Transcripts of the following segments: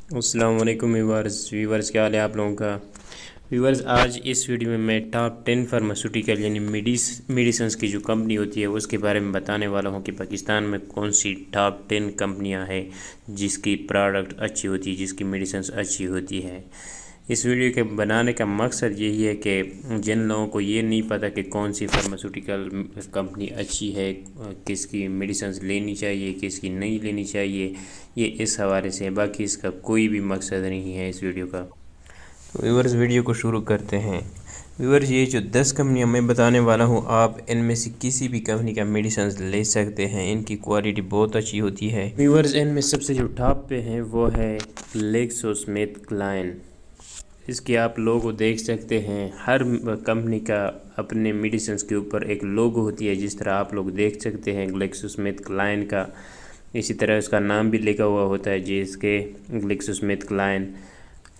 السلام علیکم ویورز کیا حال ہے آپ لوگوں کا؟ ویورز آج اس ویڈیو میں ٹاپ 10 فارماسیوٹیکل یعنی میڈیسنس کی جو کمپنی ہوتی ہے اس کے بارے میں بتانے والا ہوں کہ پاکستان میں کون سی ٹاپ 10 کمپنیاں ہیں جس کی پروڈکٹ اچھی ہوتی ہے، جس کی میڈیسنس اچھی ہوتی ہے۔ اس ویڈیو کے بنانے کا مقصد یہی ہے کہ جن لوگوں کو یہ نہیں پتہ کہ کون سی فارماسیوٹیکل کمپنی اچھی ہے، کس کی میڈیسنس لینی چاہیے، کس کی نہیں لینی چاہیے، یہ اس حوالے سے ہے، باقی اس کا کوئی بھی مقصد نہیں ہے اس ویڈیو کا۔ تو ویورز ویڈیو کو شروع کرتے ہیں۔ ویورز یہ جو 10 کمپنیاں میں بتانے والا ہوں، آپ ان میں سے کسی بھی کمپنی کا میڈیسنس لے سکتے ہیں، ان کی کوالٹی بہت اچھی ہوتی ہے۔ ویورز ان میں سب سے جو ٹاپ پہ ہیں وہ ہے گلیکسو اسمتھ کلائن۔ اس کی آپ لوگو دیکھ سکتے ہیں، ہر کمپنی کا اپنے میڈیسنس کے اوپر ایک لوگو ہوتی ہے، جس طرح آپ لوگ دیکھ سکتے ہیں گلیکسو اسمتھ کلائن کا، اسی طرح اس کا نام بھی لکھا ہوا ہوتا ہے جس کے گلیکسو اسمتھ کلائن۔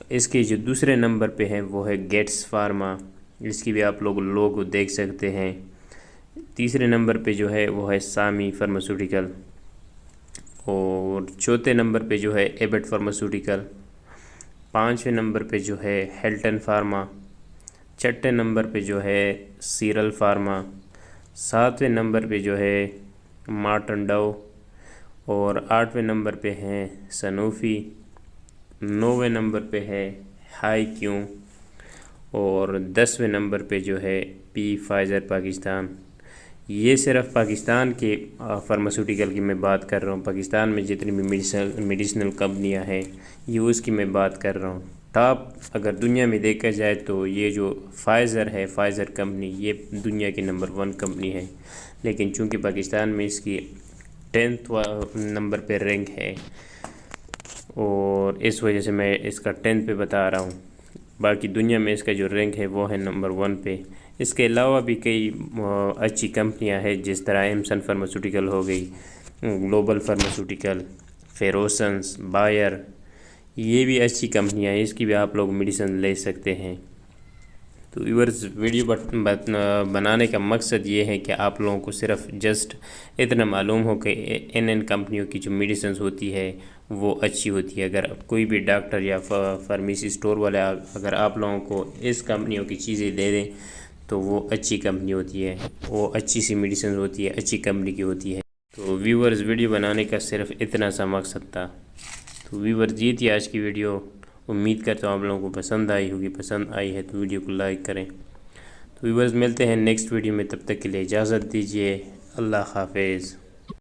اس کے جو دوسرے نمبر پہ ہیں وہ ہے گیٹس فارما، اس کی بھی آپ لوگ لوگو دیکھ سکتے ہیں۔ تیسرے نمبر پہ جو ہے وہ ہے سامی فارماسیوٹیکل، اور چوتھے نمبر پہ جو ہے ایبٹ فارماسیوٹیکل، پانچویں نمبر پہ جو ہے ہیلٹن فارما، چھٹے نمبر پہ جو ہے سیرل فارما، ساتویں نمبر پہ جو ہے مارٹن ڈو، اور آٹھویں نمبر پہ ہیں سنوفی، نویں نمبر پہ ہے ہائی کیوں، اور 10ویں نمبر پہ جو ہے پی فائزر پاکستان۔ یہ صرف پاکستان کے فارماسیوٹیکل کی میں بات کر رہا ہوں، پاکستان میں جتنی بھی میڈیسنل کمپنیاں ہیں یہ اس کی میں بات کر رہا ہوں۔ ٹاپ اگر دنیا میں دیکھا جائے تو یہ جو فائزر ہے، فائزر کمپنی، یہ دنیا کی نمبر 1 کمپنی ہے، لیکن چونکہ پاکستان میں اس کی 10th نمبر پہ رینک ہے، اور اس وجہ سے میں اس کا 10th پہ بتا رہا ہوں۔ باقی دنیا میں اس کا جو رینک ہے وہ ہے نمبر 1 پہ۔ اس کے علاوہ بھی کئی اچھی کمپنیاں ہیں، جس طرح ایمسن فارماسیوٹیکل ہو گئی، گلوبل فارماسیوٹیکل، فیروسنس، بائر، یہ بھی اچھی کمپنیاں ہیں، اس کی بھی آپ لوگ میڈیسن لے سکتے ہیں۔ تو ویورز ویڈیو بنانے کا مقصد یہ ہے کہ آپ لوگوں کو صرف جسٹ اتنا معلوم ہو کہ ان کمپنیوں کی جو میڈیسنز ہوتی ہے وہ اچھی ہوتی ہے۔ اگر کوئی بھی ڈاکٹر یا فارمیسی سٹور والے اگر آپ لوگوں کو اس کمپنیوں کی چیزیں دے دیں تو وہ اچھی کمپنی ہوتی ہے، وہ اچھی سی میڈیسنز ہوتی ہے، اچھی کمپنی کی ہوتی ہے۔ تو ویورز ویڈیو بنانے کا صرف اتنا سا مقصد تھا۔ تو ویورز یہ تھی آج کی ویڈیو، امید کرتا ہوں آپ لوگوں کو پسند آئی ہوگی، پسند آئی ہے تو ویڈیو کو لائک کریں۔ تو ویورز ملتے ہیں نیکسٹ ویڈیو میں، تب تک کے لیے اجازت دیجیے، اللہ حافظ۔